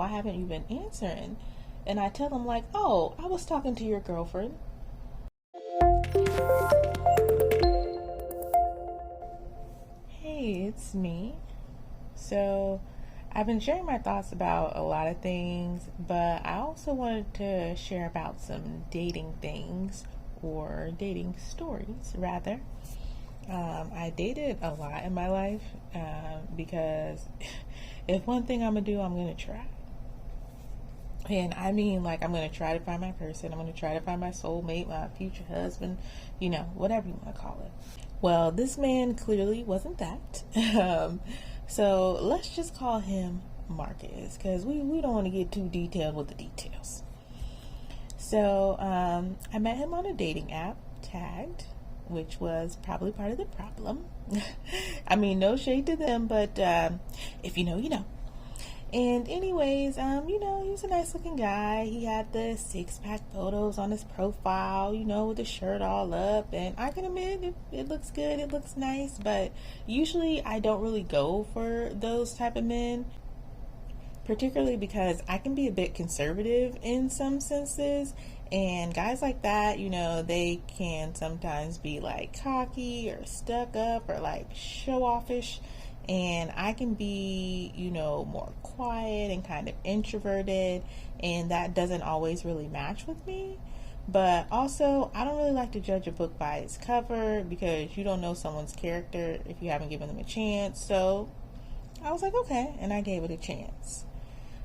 why haven't you been answering? And I tell them like, oh, I was talking to your girlfriend. Hey, it's me. So I've been sharing my thoughts about a lot of things, but I also wanted to share about some dating things, or dating stories rather. I dated a lot in my life, because if one thing I'm gonna do, I'm gonna try. And I mean, like, I'm gonna try to find my person. I'm gonna try to find my soulmate, my future husband, whatever you want to call it. Well, this man clearly wasn't that. So let's just call him Marcus, because we don't want to get too detailed with the details. So I met him on a dating app, Tagged, which was probably part of the problem. I mean, no shade to them, but if you know, you know. And anyways, he was a nice looking guy. He had the 6-pack photos on his profile, with the shirt all up. And I can admit it looks good, it looks nice, but usually I don't really go for those type of men, particularly because I can be a bit conservative in some senses. And guys like that, they can sometimes be like cocky or stuck up or like show offish. And I can be, more quiet and kind of introverted, and that doesn't always really match with me. But also, I don't really like to judge a book by its cover, because you don't know someone's character if you haven't given them a chance. So I was like, okay, and I gave it a chance.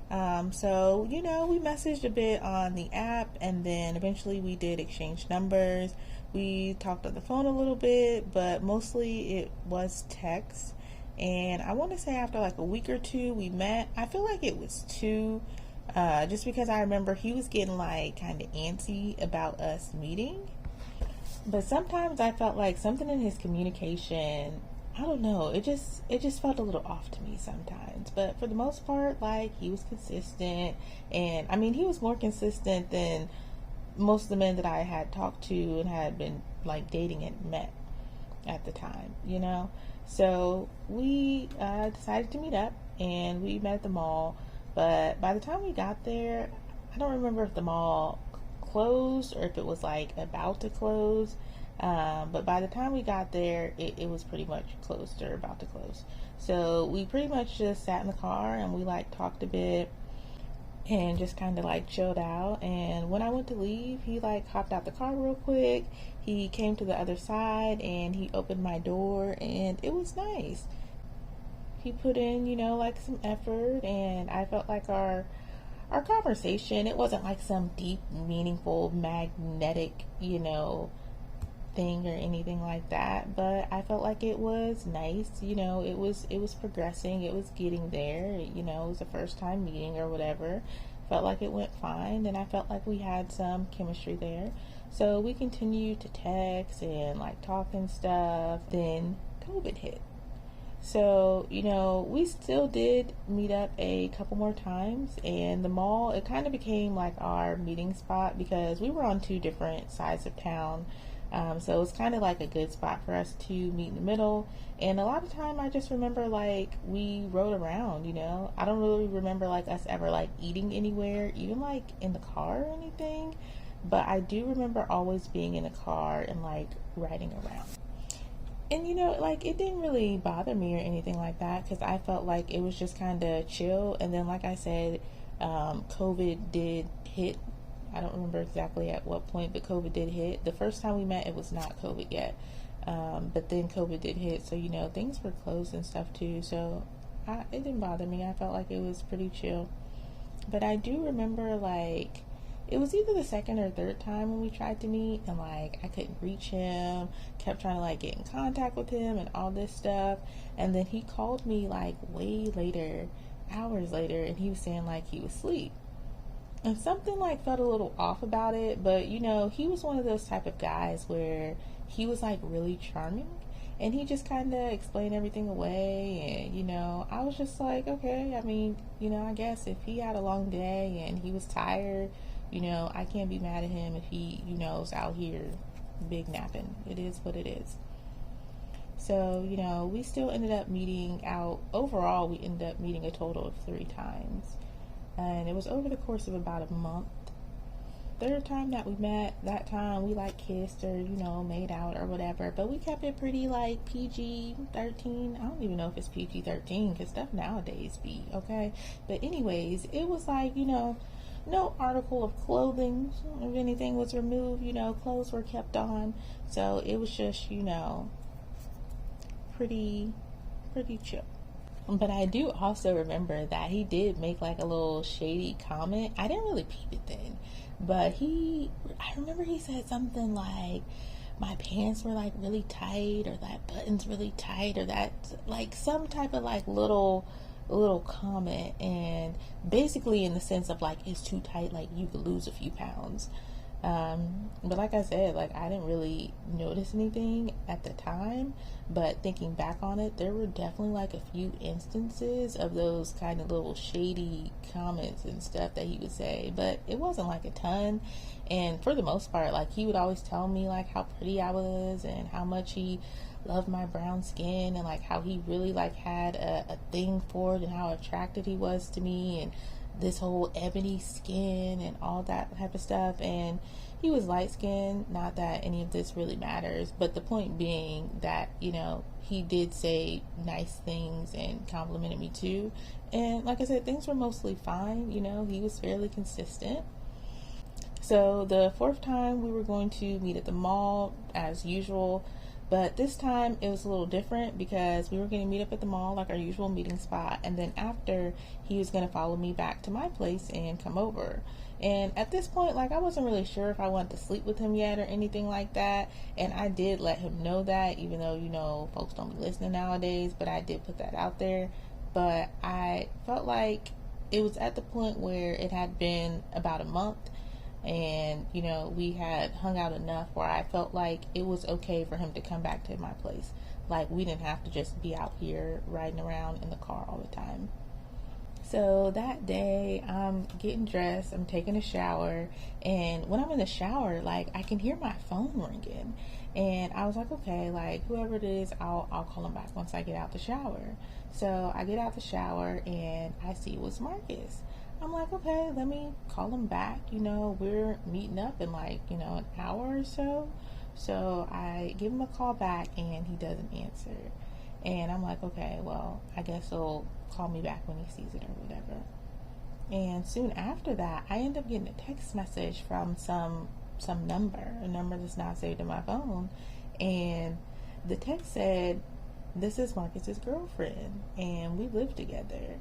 So, we messaged a bit on the app, and then eventually we did exchange numbers. We talked on the phone a little bit, but mostly it was text. And I want to say after like a week or two we met. I feel like it was two, just because I remember he was getting like kind of antsy about us meeting. But sometimes I felt like something in his communication, I don't know, it just felt a little off to me sometimes. But for the most part, like, he was consistent. And I mean, he was more consistent than most of the men that I had talked to and had been like dating and met at the time. So we decided to meet up, and we met at the mall. But by the time we got there, I don't remember if the mall closed or if it was like about to close. But by the time we got there, it was pretty much closed or about to close. So we pretty much just sat in the car and we like talked a bit and just kind of like chilled out. And when I went to leave, he like hopped out the car real quick. He came to the other side and he opened my door, and it was nice. He put in, like some effort, and I felt like our conversation, it wasn't like some deep, meaningful, magnetic, thing or anything like that, but I felt like it was nice. It was progressing, it was getting there. It was the first time meeting or whatever. Felt like it went fine, and I felt like we had some chemistry there. So we continued to text and like talk and stuff. Then COVID hit. So, we still did meet up a couple more times, and the mall, it kind of became like our meeting spot because we were on two different sides of town. So it's kind of like a good spot for us to meet in the middle. And a lot of time I just remember like we rode around. I don't really remember like us ever like eating anywhere, even like in the car or anything. But I do remember always being in a car and like riding around. And like, it didn't really bother me or anything like that, because I felt like it was just kind of chill. And then, like I said, COVID did hit. I don't remember exactly at what point, but COVID did hit. The first time we met, it was not COVID yet. But then COVID did hit, so things were closed and stuff too. So it didn't bother me. I felt like it was pretty chill. But I do remember, like, it was either the second or third time when we tried to meet, and like I couldn't reach him, kept trying to like get in contact with him and all this stuff. And then he called me like way later, hours later, and he was saying like he was asleep. And something like felt a little off about it, but he was one of those type of guys where he was like really charming, and he just kind of explained everything away. And I was just like, okay, I mean, I guess if he had a long day and he was tired, I can't be mad at him if he, is out here big napping. It is what it is. So, we still ended up meeting out. Overall, we ended up meeting a total of 3 times. and it was over the course of about a month. Third time that we met, that time we like kissed or, made out or whatever, but we kept it pretty like PG 13. I don't even know if it's PG 13 because stuff nowadays be okay. But, anyways, it was like, no article of clothing, if anything was removed, clothes were kept on. So it was just, pretty chill. But I do also remember that he did make like a little shady comment. I didn't really peep it then, but I remember he said something like, my pants were like really tight, or that button's really tight, or that, like, some type of like little comment, and basically in the sense of like, it's too tight, like you could lose a few pounds. But like I said, like, I didn't really notice anything at the time, but thinking back on it, there were definitely like a few instances of those kind of little shady comments and stuff that he would say, but it wasn't like a ton. And for the most part, like, he would always tell me like how pretty I was and how much he loved my brown skin, and like how he really like had a thing for it, and how attracted he was to me, and this whole ebony skin and all that type of stuff. And he was light skinned, not that any of this really matters, but the point being that, he did say nice things and complimented me too. And like I said, things were mostly fine. He was fairly consistent. So the fourth time, we were going to meet at the mall as usual. But this time it was a little different because we were going to meet up at the mall, like our usual meeting spot. And then after, he was going to follow me back to my place and come over. And at this point, like, I wasn't really sure if I wanted to sleep with him yet or anything like that. And I did let him know that, even though, folks don't be listening nowadays, but I did put that out there. But I felt like it was at the point where it had been about a month, and we had hung out enough where I felt like it was okay for him to come back to my place. Like, we didn't have to just be out here riding around in the car all the time. So that day, I'm getting dressed, I'm taking a shower, and when I'm in the shower, like, I can hear my phone ringing. And I was like, okay, like, whoever it is, I'll call him back once I get out the shower. So I get out the shower and I see it was Marcus. I'm like, okay, let me call him back. We're meeting up in like, an hour or so. So I give him a call back and he doesn't answer. And I'm like, okay, well, I guess he'll call me back when he sees it or whatever. And soon after that, I end up getting a text message from some number, a number that's not saved in my phone. And the text said, this is Marcus's girlfriend and we live together.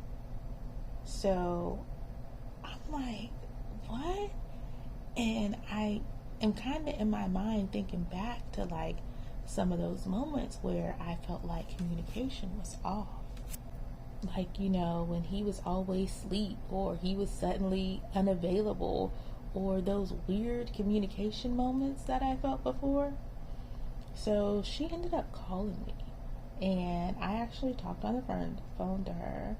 So I'm like, what? And I am kind of in my mind thinking back to like some of those moments where I felt like communication was off. Like, when he was always asleep, or he was suddenly unavailable, or those weird communication moments that I felt before. So she ended up calling me, and I actually talked on the phone to her.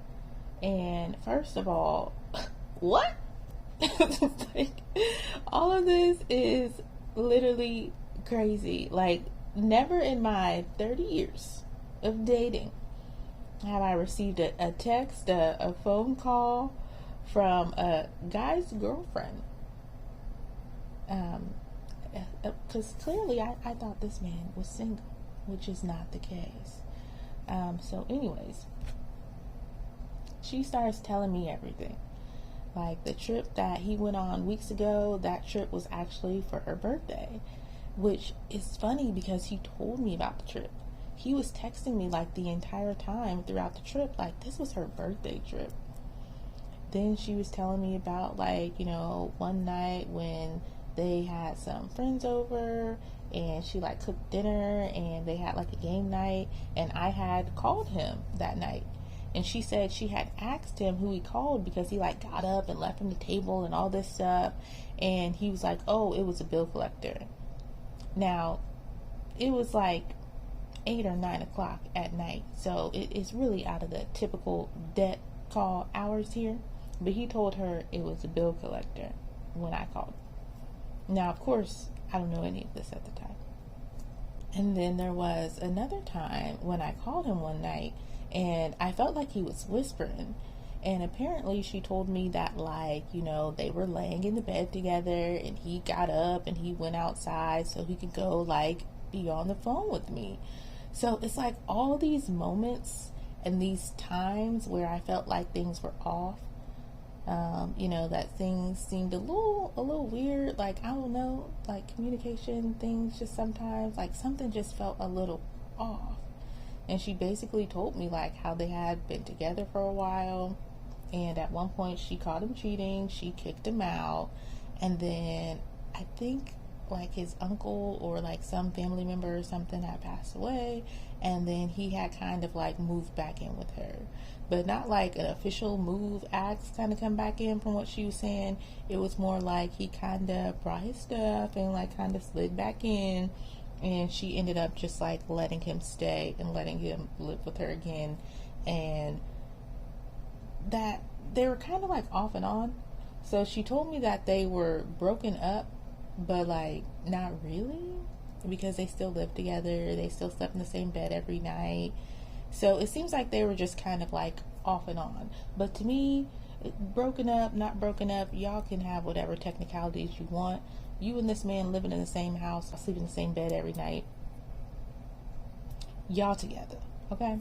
And first of all, what? Like, all of this is literally crazy. Like, never in my 30 years of dating have I received a text, a phone call from a guy's girlfriend. Because clearly I thought this man was single, which is not the case. So anyways, she starts telling me everything. Like, the trip that he went on weeks ago, that trip was actually for her birthday, which is funny because he told me about the trip. He was texting me like the entire time throughout the trip, like this was her birthday trip. Then she was telling me about, like, one night when they had some friends over and she like cooked dinner and they had like a game night, and I had called him that night. And she said she had asked him who he called because he like got up and left from the table and all this stuff. And he was like, oh, it was a bill collector. Now, it was like 8 or 9 o'clock at night. So it's really out of the typical debt call hours here. But he told her it was a bill collector when I called. Now, of course, I don't know any of this at the time. And then there was another time when I called him one night, and I felt like he was whispering. And apparently she told me that, like, they were laying in the bed together and he got up and he went outside so he could go, like, be on the phone with me. So it's like all these moments and these times where I felt like things were off. That things seemed a little weird. Like, I don't know, like communication things just sometimes, like something just felt a little off. And she basically told me like how they had been together for a while. And at one point she caught him cheating. She kicked him out. And then I think like his uncle or like some family member or something had passed away. And then he had kind of like moved back in with her. But not like an official move act kind of come back in from what she was saying. It was more like he kind of brought his stuff and like kind of slid back in. And she ended up just like letting him stay and letting him live with her again. And that they were kind of like off and on. So she told me that they were broken up, but like not really, because they still lived together. They still slept in the same bed every night. So it seems like they were just kind of like off and on. But to me, broken up, not broken up, y'all can have whatever technicalities you want. You and this man living in the same house, sleeping in the same bed every night. Y'all together, okay?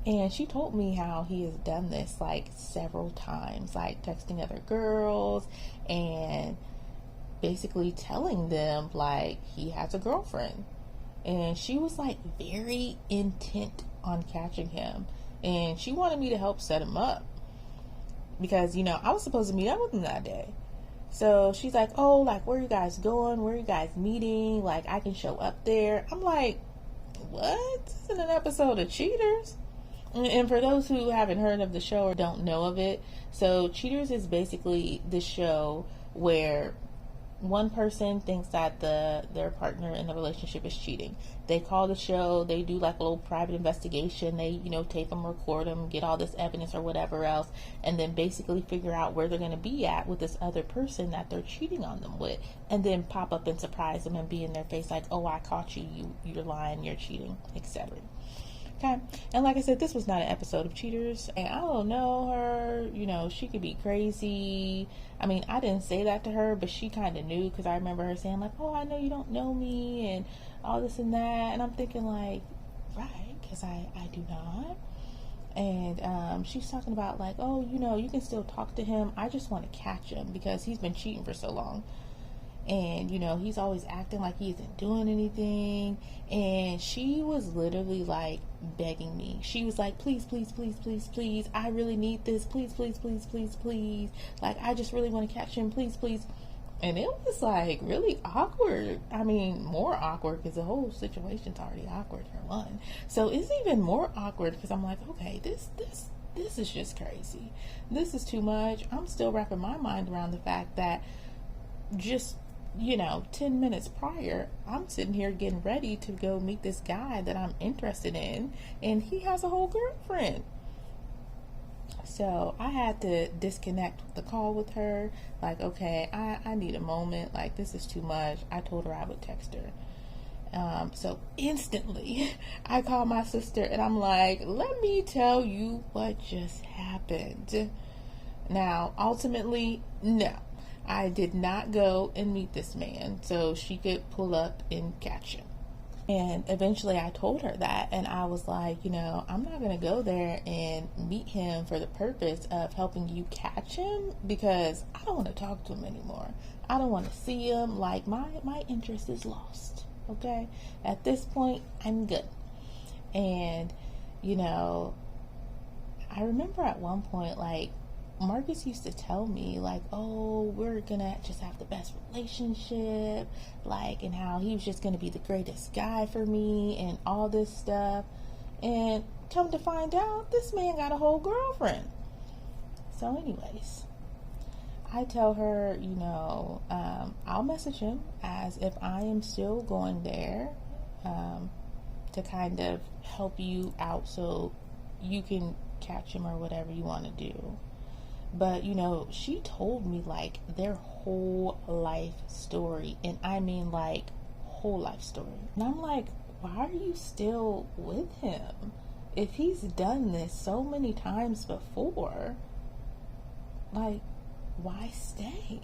And she told me how he has done this like several times, like texting other girls and basically telling them like he has a girlfriend. And she was like very intent on catching him. And she wanted me to help set him up. Because, I was supposed to meet up with him that day. So she's like, oh, like, where are you guys going? Where are you guys meeting? Like, I can show up there. I'm like, what? This isn't an episode of Cheaters. And for those who haven't heard of the show or don't know of it, so Cheaters is basically the show where one person thinks that their partner in the relationship is cheating. They call the show, they do like a little private investigation, they tape them, record them, get all this evidence or whatever else, and then basically figure out where they're going to be at with this other person that they're cheating on them with, and then pop up and surprise them and be in their face like, oh, I caught you're lying, you're cheating, etc. Okay, and like I said, this was not an episode of Cheaters, and I don't know her, she could be crazy. I mean, I didn't say that to her, but she kind of knew, because I remember her saying like, oh, I know you don't know me, and all this and that, and I'm thinking like, right, because I do not. And she's talking about like, oh, you can still talk to him, I just want to catch him, because he's been cheating for so long. And, he's always acting like he isn't doing anything. And she was literally like begging me. She was like, please, please, please, please, please. I really need this. Please, please, please, please, please. Like, I just really want to catch him. Please, please. And it was like really awkward. I mean, more awkward because the whole situation's already awkward for one. So it's even more awkward because I'm like, okay, this is just crazy. This is too much. I'm still wrapping my mind around the fact that just 10 minutes prior, I'm sitting here getting ready to go meet this guy that I'm interested in, and he has a whole girlfriend. So I had to disconnect the call with her. Like, okay, I need a moment. Like, this is too much. I told her I would text her. So instantly, I called my sister, and I'm like, let me tell you what just happened. Now, ultimately, no. I did not go and meet this man so she could pull up and catch him. And eventually I told her that, and I was like, I'm not going to go there and meet him for the purpose of helping you catch him, because I don't want to talk to him anymore. I don't want to see him. Like, my interest is lost, okay? At this point, I'm good. And, I remember at one point, like, Marcus used to tell me like, oh, we're gonna just have the best relationship, like, and how he was just gonna be the greatest guy for me and all this stuff. And come to find out, this man got a whole girlfriend. So anyways, I tell her, I'll message him as if I am still going there to kind of help you out so you can catch him or whatever you want to do. But, she told me, like, their whole life story. And I mean, like, whole life story. And I'm like, why are you still with him? If he's done this so many times before, Like, why stay?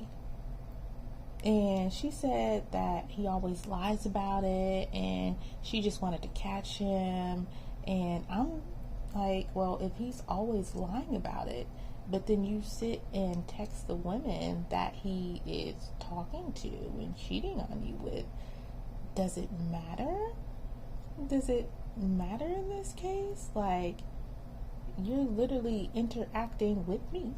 And she said that he always lies about it and she just wanted to catch him. And I'm like, well, if he's always lying about it, but then you sit and text the women that he is talking to and cheating on you with, does it matter? Does it matter in this case? Like, you're literally interacting with me,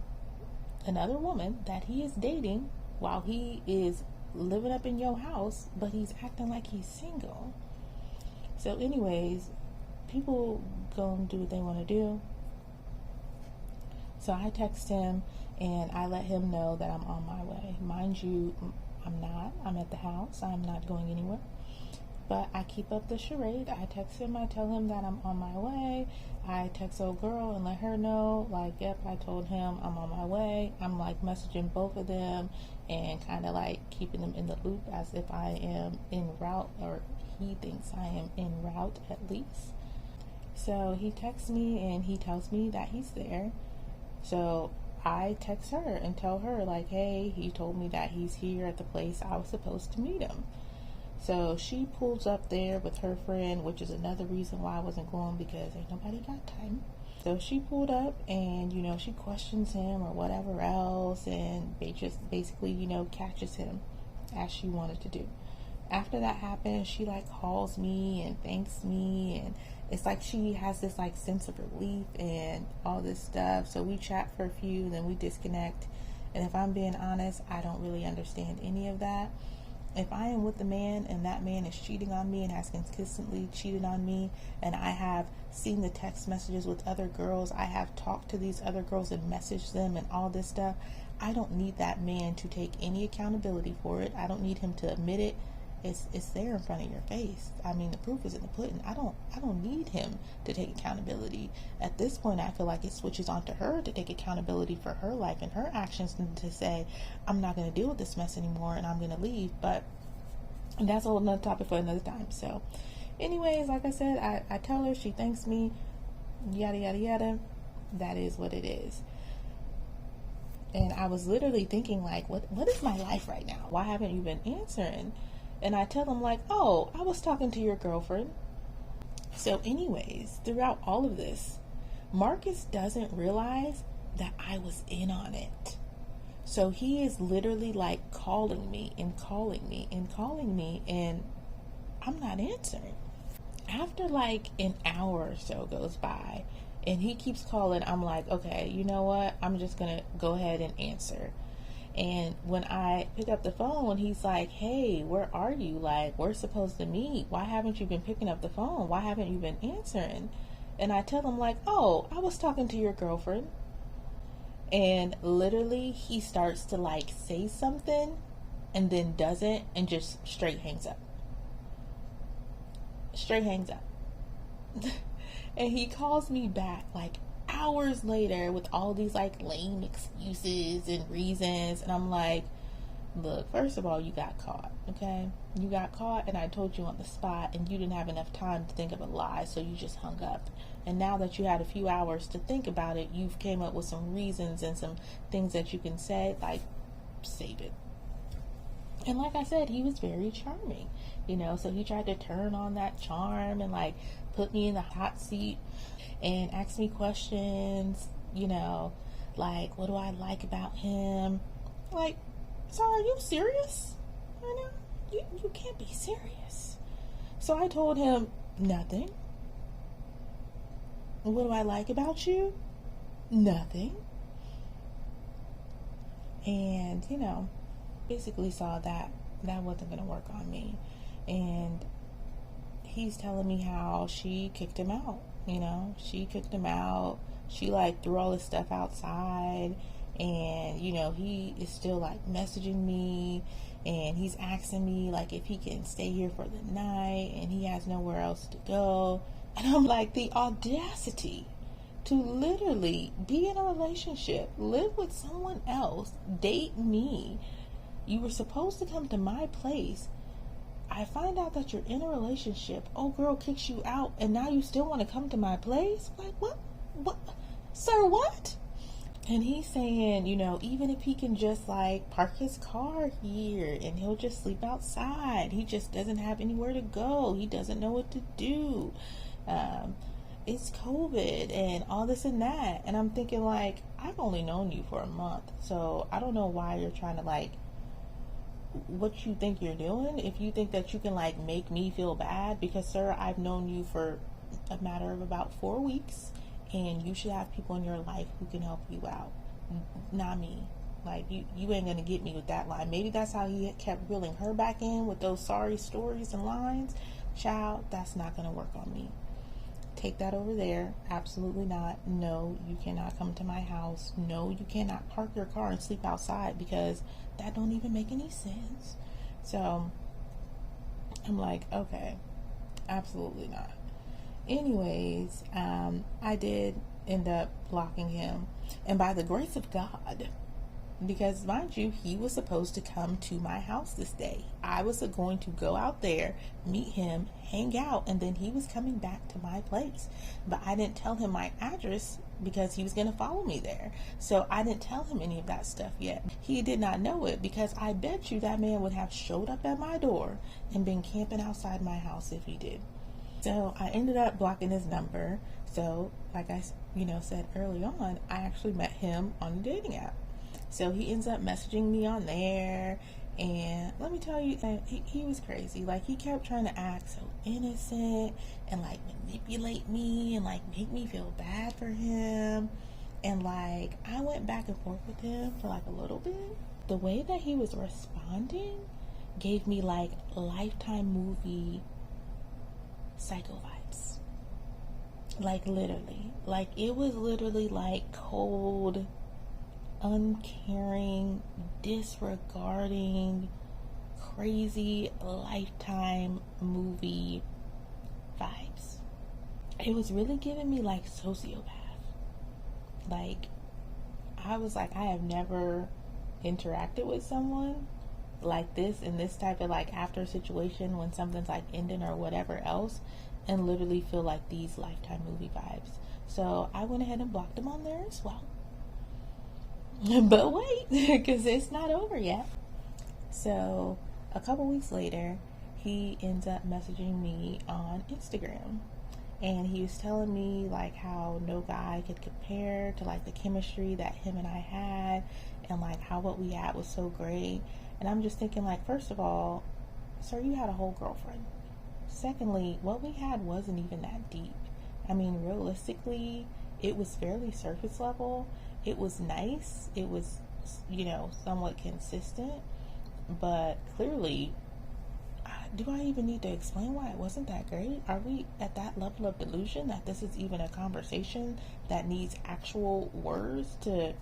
another woman that he is dating, while he is living up in your house, but he's acting like he's single. So anyways, people gonna do what they want to do. So I text him and I let him know that I'm on my way. Mind you, I'm not. I'm at the house. I'm not going anywhere. But I keep up the charade. I text him. I tell him that I'm on my way. I text old girl and let her know, like, yep, I told him I'm on my way. I'm like messaging both of them and kind of like keeping them in the loop as if I am en route, or he thinks I am en route at least. So he texts me and he tells me that he's there. So I text her and tell her, like, hey, he told me that he's here at the place I was supposed to meet him. So she pulls up there with her friend, which is another reason why I wasn't going, because ain't nobody got time. So she pulled up and, she questions him or whatever else, and they just basically, catches him as she wanted to do. After that happens, she like calls me and thanks me, and it's like she has this like sense of relief and all this stuff. So we chat for a few, then we disconnect. And if I'm being honest, I don't really understand any of that. If I am with a man and that man is cheating on me and has consistently cheated on me, and I have seen the text messages with other girls, I have talked to these other girls and messaged them and all this stuff, I don't need that man to take any accountability for it. I don't need him to admit it. It's there in front of your face. I mean, the proof is in the pudding. I don't need him to take accountability. At this point, I feel like it switches on to her to take accountability for her life and her actions, and to say, I'm not going to deal with this mess anymore and I'm going to leave. But that's a whole nother topic for another time. So anyways, like I said, I tell her, she thanks me, yada yada yada. That is what it is. And I was literally thinking, like, what is my life right now? Why haven't you been answering? And I tell them, like, oh, I was talking to your girlfriend. So anyways, throughout all of this, Marcus doesn't realize that I was in on it. So he is literally like calling me and calling me and calling me, and I'm not answering. After like an hour or so goes by and he keeps calling, I'm like, okay, you know what? I'm just going to go ahead and answer. And when I pick up the phone, he's like, hey, where are you? Like, we're supposed to meet. Why haven't you been picking up the phone? Why haven't you been answering? And I tell him, like, oh, I was talking to your girlfriend. And literally he starts to like say something and then doesn't, and just straight hangs up. Straight hangs up. And he calls me back like hours later with all these like lame excuses and reasons, and I'm like, look, first of all, you got caught, okay? You got caught, and I told you on the spot, and you didn't have enough time to think of a lie, so you just hung up. And now that you had a few hours to think about it, you've came up with some reasons and some things that you can say, like, save it. And like I said, he was very charming, so he tried to turn on that charm and like put me in the hot seat and ask me questions, like, what do I like about him? Like, so are you serious? You can't be serious. So I told him, nothing. What do I like about you? Nothing. And, basically saw that wasn't going to work on me. And he's telling me how she kicked him out. She kicked him out. She like threw all his stuff outside. And, he is still like messaging me, and he's asking me like if he can stay here for the night, and he has nowhere else to go. And I'm like, the audacity to literally be in a relationship, live with someone else, date me. You were supposed to come to my place. I find out that you're in a relationship. Oh, girl kicks you out, and now you still want to come to my place? Like, what? Sir, what? And he's saying, even if he can just like park his car here and he'll just sleep outside, he just doesn't have anywhere to go. He doesn't know what to do. Um, it's COVID and all this and that. And I'm thinking, like, I've only known you for a month. So I don't know why you're trying to, like, what you think you're doing. If you think that you can, like, make me feel bad, because, sir, I've known you for a matter of about 4 weeks, and you should have people in your life who can help you out, not me. Like, you ain't gonna get me with that line. Maybe that's how he kept reeling her back in with those sorry stories and lines. Child, that's not gonna work on me. Take that over there. Absolutely not. No, you cannot come to my house. No, you cannot park your car and sleep outside, because that don't even make any sense. So I'm like, okay, absolutely not. Anyways, I did end up blocking him, and by the grace of God, because mind you, he was supposed to come to my house this day. I was going to go out there, meet him, hang out, and then he was coming back to my place. But I didn't tell him my address because he was going to follow me there. So I didn't tell him any of that stuff yet. He did not know it, because I bet you that man would have showed up at my door and been camping outside my house if he did. So I ended up blocking his number. So like I said early on, I actually met him on a dating app. So he ends up messaging me on there, and let me tell you, he was crazy. Like, he kept trying to act so innocent and like manipulate me and like make me feel bad for him. And like, I went back and forth with him for like a little bit. The way that he was responding gave me like Lifetime movie Psycho vibes. Like, literally. Like, it was literally like cold, uncaring, disregarding, crazy Lifetime movie vibes. It was really giving me like sociopath. Like, I was like, I have never interacted with someone like this in this type of like after situation when something's like ending or whatever else, and literally feel like these Lifetime movie vibes. So I went ahead and blocked him on there as well. But wait, because it's not over yet. So a couple weeks later, he ends up messaging me on Instagram, and he was telling me like how no guy could compare to like the chemistry that him and I had, and like how what we had was so great. And I'm just thinking, like, first of all, sir, you had a whole girlfriend. Secondly, what we had wasn't even that deep. I mean, realistically, it was fairly surface level. It was nice. It was, somewhat consistent. But clearly, do I even need to explain why it wasn't that great? Are we at that level of delusion that this is even a conversation that needs actual words to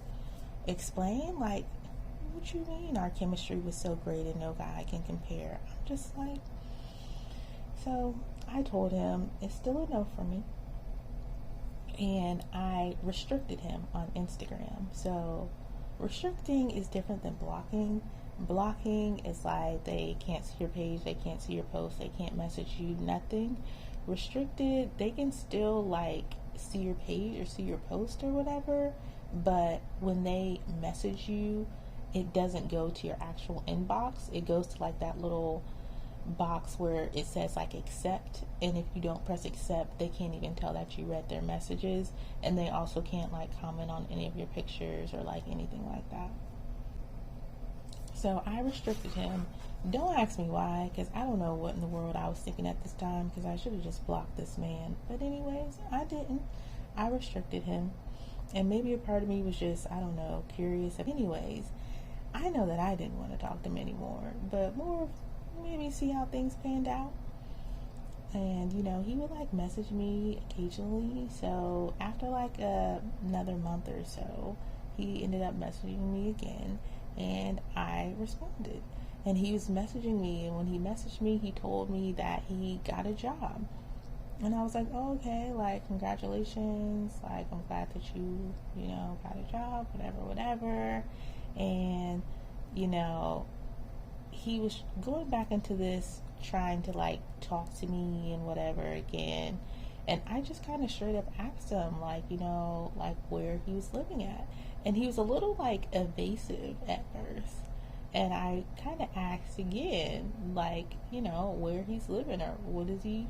explain? Like, what you mean our chemistry was so great and no guy can compare? I'm just like, so I told him it's still a no for me. And I restricted him on Instagram. So restricting is different than blocking. Blocking is like they can't see your page, they can't see your post, they can't message you, nothing. Restricted, they can still like see your page or see your post or whatever, but when they message you, it doesn't go to your actual inbox. It goes to like that little box where it says like accept, and if you don't press accept, they can't even tell that you read their messages, and they also can't like comment on any of your pictures or like anything like that. So I restricted him. Don't ask me why, because I don't know what in the world I was thinking at this time, because I should have just blocked this man. But anyways, I didn't. I restricted him, and maybe a part of me was just, I don't know, curious. Anyways, I know that I didn't want to talk to him anymore, but more maybe see how things panned out. And he would like message me occasionally. So after like another month or so, he ended up messaging me again, and I responded. And he was messaging me, and when he messaged me, he told me that he got a job. And I was like, oh, okay, like, congratulations, like, I'm glad that you got a job, whatever. And he was going back into this, trying to like talk to me and whatever again. And I just kind of straight up asked him, like, like where he was living at. And he was a little like evasive at first. And I kind of asked again, like, where he's living or what is he,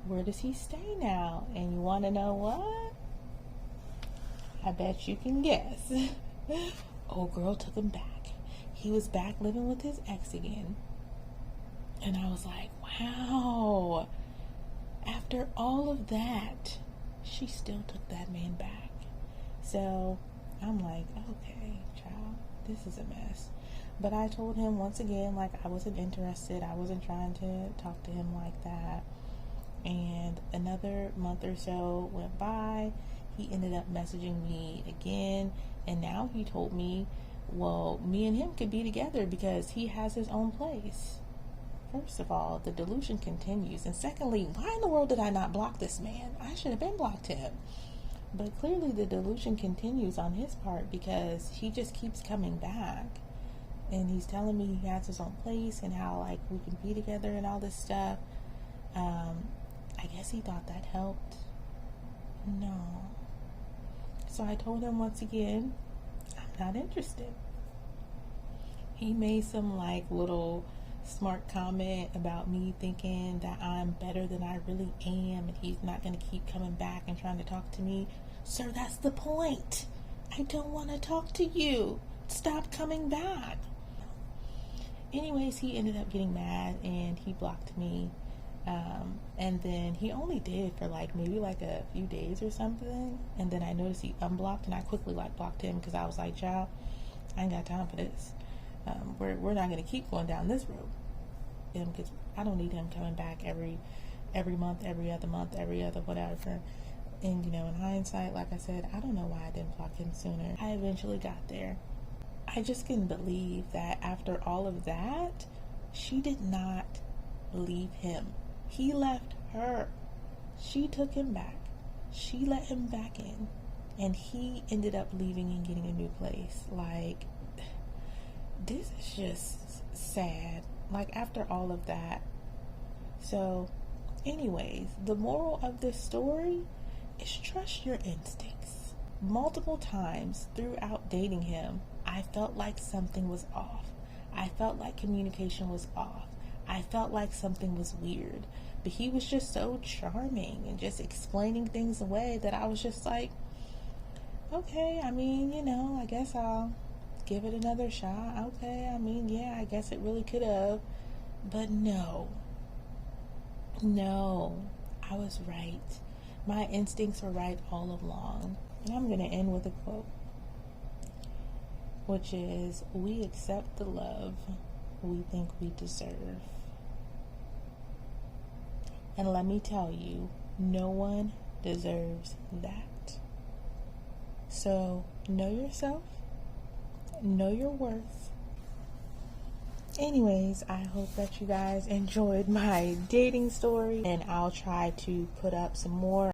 where does he stay now? And you want to know what? I bet you can guess. Old girl took him back. He was back living with his ex again. And I was like, wow. After all of that, she still took that man back. So I'm like, okay, child, this is a mess. But I told him once again, like, I wasn't interested. I wasn't trying to talk to him like that. And another month or so went by. He ended up messaging me again. And now he told me, well, me and him could be together because he has his own place. First of all, the delusion continues. And secondly, why in the world did I not block this man? I should have been blocked him. But clearly the delusion continues on his part because he just keeps coming back. And he's telling me he has his own place and how, like, we can be together and all this stuff. I guess he thought that helped. No. So I told him once again, I'm not interested. He made some, like, little smart comment about me thinking that I'm better than I really am and he's not going to keep coming back and trying to talk to me. Sir, that's the point. I don't want to talk to you. Stop coming back. Anyways, he ended up getting mad and he blocked me. And then he only did for maybe a few days or something. And then I noticed he unblocked and I quickly blocked him because I was like, child, I ain't got time for this. We're not going to keep going down this road. Because I don't need him coming back every month, every other month, every other whatever. And, in hindsight, like I said, I don't know why I didn't block him sooner. I eventually got there. I just couldn't believe that after all of that, she did not leave him. He left her. She took him back. She let him back in. And he ended up leaving and getting a new place. Like, this is just sad. Like, after all of that. So, anyways, the moral of this story is trust your instincts. Multiple times throughout dating him, I felt like something was off. I felt like communication was off. I felt like something was weird. But he was just so charming and just explaining things away that I was just like, okay, I mean, I guess I'll give it another shot. Okay, I mean, yeah, I guess it really could have. But no, I was right. My instincts were right all along. And I'm going to end with a quote, which is, we accept the love we think we deserve. And let me tell you, no one deserves that. So, know yourself, know your worth. Anyways, I hope that you guys enjoyed my dating story, and I'll try to put up some more